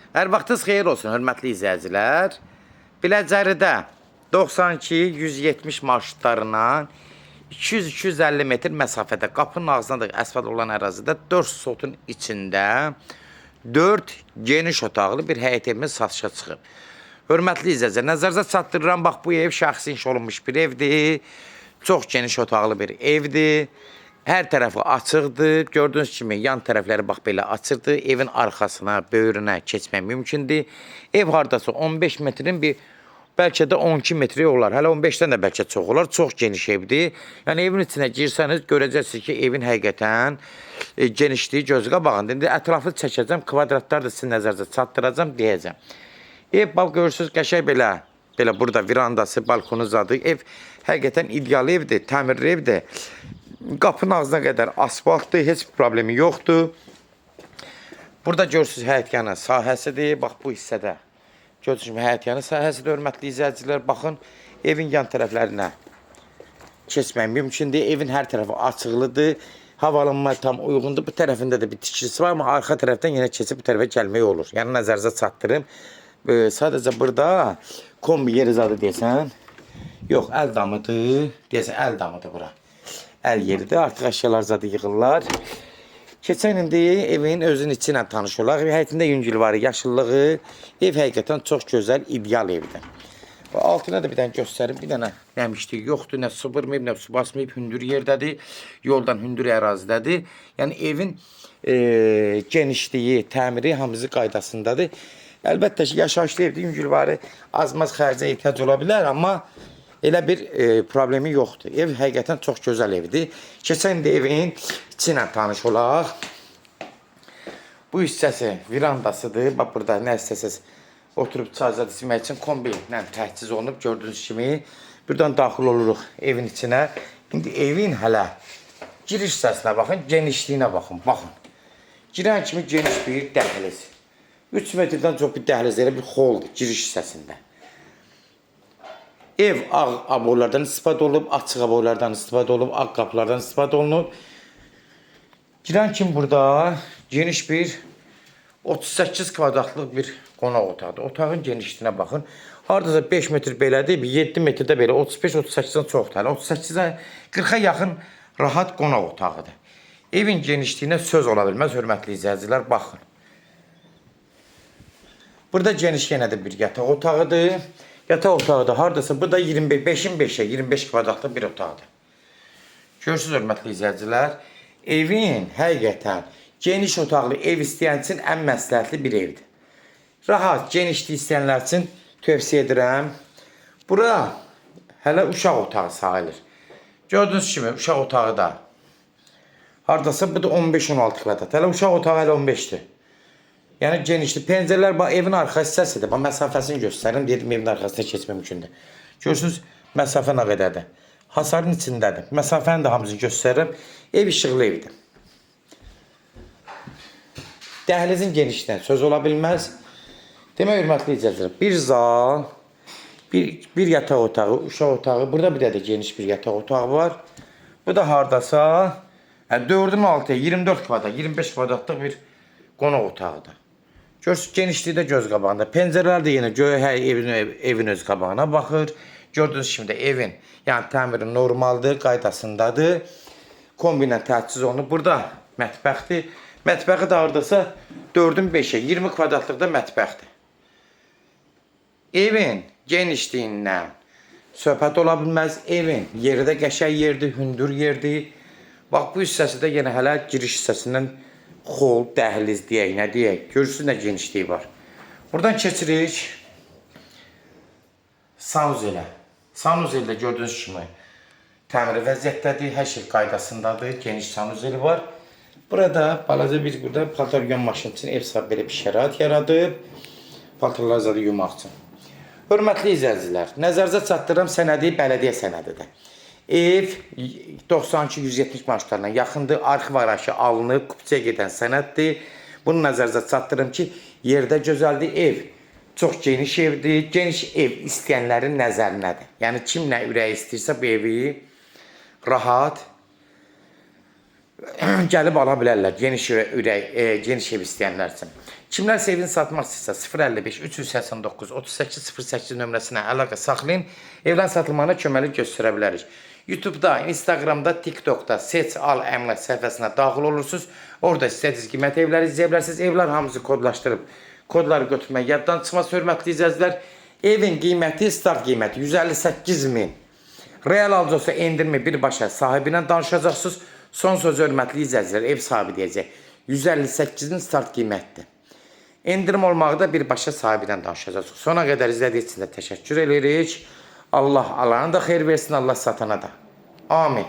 Hər vaxtınız xeyir olsun, hörmətli izləyicilər. Biləcəridə 92-170 marşrutlarından 200-250 metr məsafədə qapının ağzına da əsfalt olan ərazidə 4 sotun içində 4 geniş otaqlı bir həyət evimiz satışa çıxıb. Hörmətli izləyicilər, nəzərinizə çatdırıram, bax bu ev şəxsi inşa olunmuş bir evdir. Çox geniş otaqlı bir evdir. Hər tərəfi açıqdır. Gördüyünüz kimi yan tərəfləri bax belə açıqdır. Evin arxasına, böyrünə keçmək mümkündür. Ev hardasa 15 metrin bir, bəlkə də 12 metri olar. Hələ 15-dən də bəlkə çox olar. Çox geniş evdir. Yəni evin içinə girsəniz görəcəksiniz ki, evin həqiqətən genişliyi gözü qabağında. İndi ətraflı çəkəcəm, kvadratlar da sizin nəzərinizə çatdıracam, deyəcəm. Ev bax görürsünüz qəşəng belə burada virandası, balkonu zadı. Ev həqiqətən ideal evdir, təmirli evdir. Qapının ağzına qədər asfaltdır, heç bir problemi yoxdur. Burada görürsünüz həyətyanı sahəsidir. Bax bu hissədə görürsünüz həyətyanı sahəsidir, hörmətli izləyicilər. Baxın, evin yan tərəflərinə keçmək mümkündür. Evin hər tərəfi açıqlıdır. Havalanma tam uyğundur. Bu tərəfində də bir tikilisi var, amma arxa tərəfdən yenə keçib bu tərəfə gəlmək olur. Yəni nəzərinizə çatdırım. Sadəcə burada kombi yeri zadı deyəsən. Yox, əl damıdır. Deyəsən, əl damıdır bura. Əl yeridir, artıq əşyalar zadı yığırlar. Keçən indi evin özünün içi ilə tanış olaq. Həyətində yüngül var, yaşıllığı. Ev həqiqətən çox gözəl, ideal evdir. Altına da bir dənə göstərim. Bir dənə nəmişlik yoxdur, nə su vurmayıb, nə su basmayıb. Hündür yerdədir, yoldan hündür ərazidədir. Yəni evin genişliyi, təmiri hamısı qaydasındadır. Əlbəttə ki, yaşayışlı evdir, yüngül var, az-maz xərcə ehtiyac ola bilər, amma elə bir problemi yoxdur. Ev həqiqətən çox gözəl evdir. Keçən də evin içi ilə tanış olaq. Bu hissəsi virandasıdır. Bax, burada nə istəsəz oturub çayzad içmək üçün kombi ilə təchiz olunub. Gördüyünüz kimi buradan daxil oluruq evin içinə. İndi evin hələ giriş hissəsinə baxın, genişliyinə baxın. Baxın. Girən kimi geniş bir dəhliz. 3 metrdən çox bir dəhliz, elə bir xoldur giriş hissəsində. Ev ağ aboylardan istifadə olunub, açıq aboylardan istifadə olunub, ağ qapılardan istifadə olunub. Girən kimi burada geniş bir 38 kvadratlıq bir qonaq otaqdır. Otağın genişliyinə baxın. Hardasa 5 metr belədir, 7 metrdə belə 35-38-dən çoxdur. 38-ə 40-a yaxın rahat qonaq otağıdır. Evin genişliyinə söz ola bilməz, hörmətli izləyicilər, baxın. Burada geniş yenə də bir yataq otağıdır. Yataq otağı da hardasa, bu da 5-in 5-ə, 25 kvadratlı bir otaqdır. Görürsünüz, hörmətli izləyicilər, evin həqiqətən geniş otaqlı ev istəyən üçün ən məsləhətli bir evdir. Rahat, genişlik istəyənlər üçün tövsiyə edirəm. Bura hələ uşaq otağı sayılır. Gördüyünüz kimi, uşaq otağı da hardasa, bu da 15-16 kvadrat. Hələ uşaq otağı hələ 15-dir. Yəni genişli pəncərələr bax evin arxa hissəsidir. Bax məsafəsini göstərim, dedim evin arxasına keçmək mümkündür. Görürsünüz məsafə nə qədərdir. Hasarın içindədir. Məsafəni də hamısını göstərirəm. Ev işıqlı evdir. Dəhlizin genişliyindən söz ola bilməz. Demək, hörmətli izləyicilər, bir zal, bir yataq otağı, uşaq otağı, burada bir də geniş bir yataq otağı var. Bu da hardasa 4-ün 6-ya 24 kvadrat, 25 kvadratlıq bir qonaq otağıdır. Görürsünüz, genişliyi də göz qabağında. Pəncərələr də yenə evin öz qabağına baxır. Gördüyünüz kimi də evin, yəni təmiri normaldır, qaydasındadır. Kombi ilə təchiz olunub. Burada mətbəxdir. Mətbəxi də hardasa 4-ün 5-ə, 20 kvadratlıqda mətbəxdir. Evin genişliyindən söhbət ola bilməz. Evin yeri də qəşəng yerdir, hündür yerdir. Bax, bu hissəsi də yenə hələ giriş hissəsindən xol, dəhliz deyək, nə deyək. Görürsünüz, nə genişliyi var. Buradan keçirik sanuzelə. Sanuzeldə gördüyünüz kimi təmiri vəziyyətdədir, hər şey qaydasındadır, geniş sanuzeli var. Burada balaca bir paltar yuyan maşını üçün ev sahibi belə bir şərait yaradıb. Paltarları zadı yumaq üçün. Hörmətli izləyicilər, nəzərinizə çatdırıram sənədi, bələdiyyə sənədidir. Ev 92-170 marşrutlarına yaxındır, arxiv araşı alınıb, kupçaya gedən sənəddir. Bunu nəzərinizə çatdırım ki, yerdə gözəldir, ev çox geniş evdir, geniş ev istəyənlərin nəzərinədir. Yəni, kim nə ürəyi istəyirsə bu evi rahat gəlib ala bilərlər, geniş ev istəyənlər üçün. Kimlər evini satmaq istəyirsə 055 389 3808 nömrəsinə əlaqə saxlayın. Evlərin satılmağına köməklik göstərə bilərik. YouTube-da, Instagramda, TikTok-da seç al əmlak səhifəsinə daxil olursunuz. Orada istədiyiniz qiymət evləri izləyə bilərsiniz. Evlər hamısı kodlaşdırıb. Kodları götürmək yaddan çıxmaz, hörmətli izləyicilər. Evin qiyməti, start qiyməti 158 min. Real alıcısı endirmə birbaşa sahibi ilə danışacaqsınız. Son söz hörmətli izləyicilər, ev sahibi deyəcək. 158-in start qiymətdir. Endirim olmağı da birbaşa sahibi ilə danışacaqsınız. Sona qədər izlədiyiniz üçün də təşəkkür edirik. Allah alanı da xeyir versin, Allah satana da. Amin.